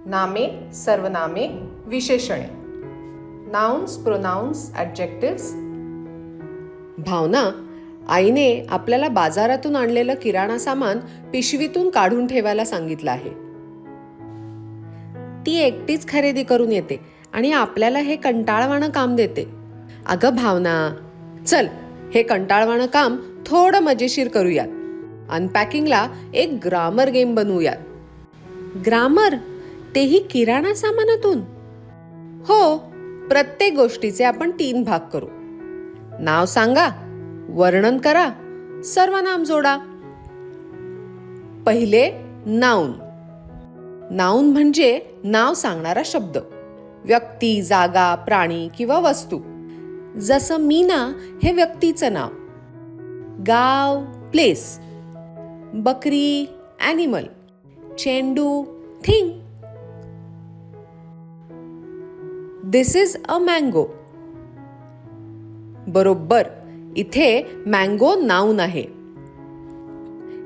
नामे, सर्वनामे, विशेषणे. Nouns, pronounce, ॲडजेक्टिव्स. भावना, आईने आपल्याला बाजारातून आणलेलं किराणा सामान पिशवीतून काढून ठेवायला सांगितलं आहे. ती एकटीच खरेदी करून येते आणि आपल्याला हे कंटाळवाणं काम देते. अगं भावना, चल हे कंटाळवाणं काम थोडं मजेशीर करूयात. अनपॅकिंगला एक ग्रामर गेम बनवूयात. ग्रामर, तेही किराणा सामानातून? हो, प्रत्येक गोष्टीचे आपण 3 भाग करू. नाव सांगा, वर्णन करा, सर्वनाम जोडा. पहिले, नाउन. नाउन म्हणजे नाव सांगणारा शब्द. व्यक्ती, जागा, प्राणी किंवा वस्तू. जसं मीना हे व्यक्तीचं नाव. गाव, प्लेस. बकरी, ॲनिमल. चेंडू, thing. This is a mango. बरोबर, इथे मँगो नाउन आहे.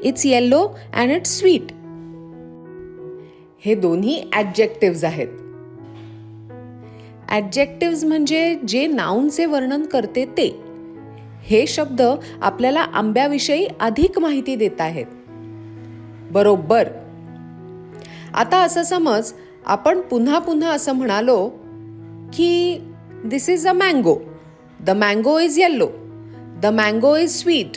It's yellow and it's sweet. हे दोन्ही ॲडजेक्टिव्ज आहेत. ॲडजेक्टिव्ज म्हणजे जे नाउनचे वर्णन करते ते. हे शब्द आपल्याला आंब्याविषयी अधिक माहिती देत आहेत. बरोबर. आता असं समज आपण पुन्हा पुन्हा असं म्हणालो की this is a mango. The mango is yellow. The mango is sweet.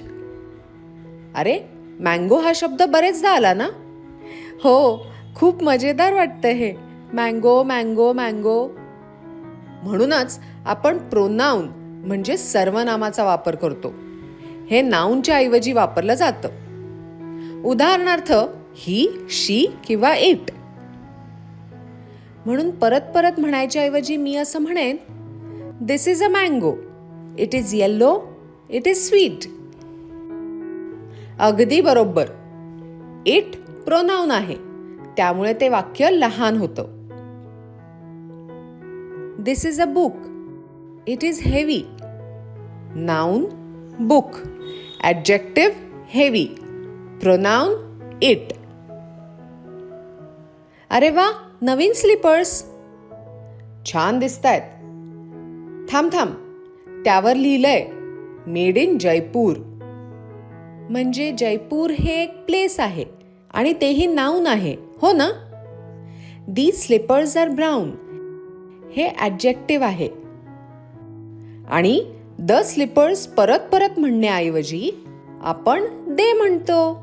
अरे, मँगो हा शब्द बरेचदा आला ना? हो, खूप मजेदार वाटतं हे. Mango, mango, mango. म्हणूनच आपण प्रोनाउन म्हणजे सर्वनामाचा वापर करतो. हे नाउनच्या ऐवजी वापरलं जातं. उदाहरणार्थ, ही, शी किंवा इट. म्हणून परत परत म्हणायच्या ऐवजी मी असं म्हणेन, this is a mango. It is yellow. It is sweet. अगदी बरोबर. इट प्रोनाउन आहे, त्यामुळे ते वाक्य लहान होतं. This is a book. It is heavy. Noun, book. Adjective, heavy. Pronoun, it. अरे वा, नवीन स्लीपर्स. छान दिसतायत. थांब थांब, त्यावर लिहिलंय मेड इन जयपूर. म्हणजे जयपूर हे एक प्लेस आहे आणि तेही नाउन आहे, हो ना? These slippers are brown. हे ॲडजेक्टिव्ह आहे. आणि द स्लीपर्स परत परत म्हणण्याऐवजी आपण दे म्हणतो.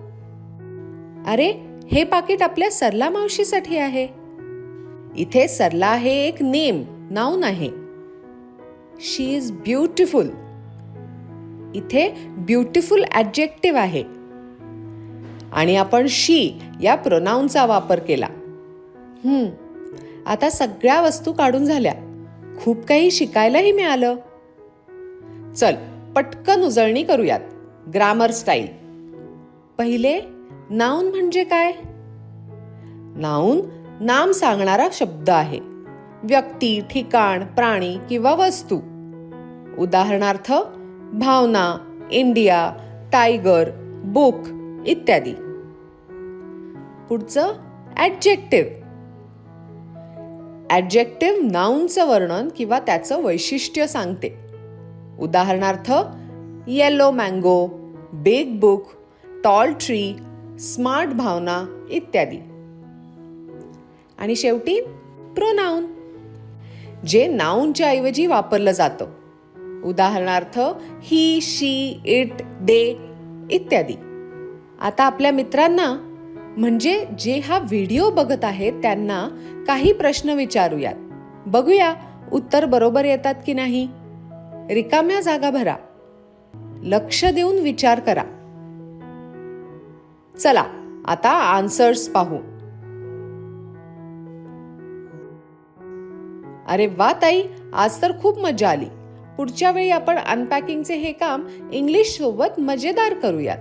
अरे, हे पाकिट आपल्या सरला मावशीसाठी आहे. इथे सरला हे एक नेम, नाउन आहे. शी इज ब्युटिफुल. इथे ब्युटिफुल ॲडजेक्टिव्ह आहे. आणि आपण शी या प्रोनाउनचा वापर केला. आता सगळ्या वस्तू काढून झाल्या. खूप काही शिकायलाही मिळालं. चल, पटकन उजळणी करूयात. Grammar style. पहिले, नाउन म्हणजे काय? नाउन नाम सांगणारा शब्द आहे. व्यक्ती, ठिकाण, प्राणी किंवा वस्तू. उदाहरणार्थ, भावना, इंडिया, टायगर, बुक इत्यादी. पुढचं, ॲडजेक्टिव्ह. ॲडजेक्टिव्ह नाउनचं वर्णन किंवा त्याचं वैशिष्ट्य सांगते. उदाहरणार्थ, yellow mango, big book, tall tree, smart Bhavana इत्यादी. आणि शेवटी, प्रोनाउन, जे नाउनच्या ऐवजी वापरलं जातं. उदाहरणार्थ, ही, शी, इट, दे इत्यादी. आता आपल्या मित्रांना, म्हणजे जे हा व्हिडिओ बघत आहेत त्यांना काही प्रश्न विचारूयात. बघूया उत्तर बरोबर येतात की नाही. रिकाम्या जागा भरा. लक्ष देऊन विचार करा. चला, आता आन्सर्स पाहू. अरे वा ताई, आज तर खूप मजा आली. पुढच्या वेळी आपण अनपॅकिंगचे हे काम इंग्लिश सोबत मजेदार करूयात.